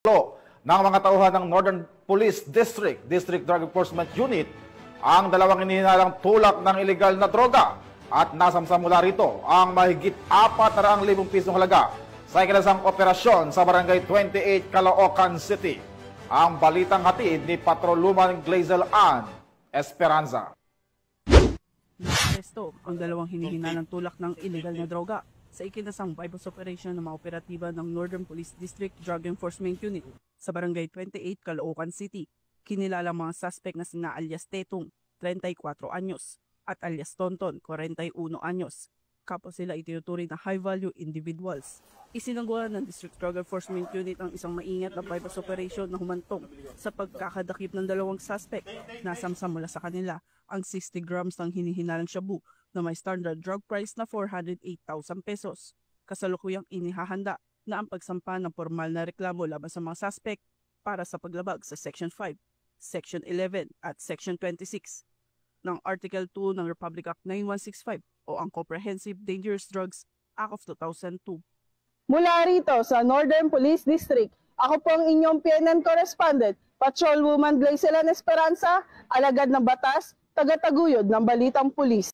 ng mga tauhan ng Northern Police District Drug Enforcement Unit ang dalawang hinihinalang tulak ng ilegal na droga at nasamsam mula rito ang mahigit 400,000 pisong halaga sa ikinasang operasyon sa Barangay 28, Caloocan City. Ang balitang hatid ni Patrolwoman Glazel Ann Esperanza. Naresto ang dalawang hinihinalang tulak ng ilegal na droga sa ikinasang bypass operation ng mga operatiba ng Northern Police District Drug Enforcement Unit sa Barangay 28, Caloocan City. Kinilala mga suspect na sina alias Tetong, 34 anyos, at alias Tonton, 41 anyos. Kapos sila itinuturing na high-value individuals. Isinagawa ng District Drug Enforcement Unit ang isang maingat na bypass operation na humantong sa pagkakadakip ng dalawang suspect. Nasamsam mula sa kanila ang 60 grams ng hinihinalang shabu na may standard drug price na 408,000 pesos. Kasalukuyang inihahanda na ang pagsampa ng formal na reklamo laban sa mga suspect para sa paglabag sa Section 5, Section 11 at Section 26 ng Article 2 ng Republic Act 9165 o ang Comprehensive Dangerous Drugs Act of 2002. Mula rito sa Northern Police District, ako po ang inyong PNN correspondent, Patrolwoman Glazel Ann Esperanza, alagad ng batas, tagataguyod ng Balitang Pulis.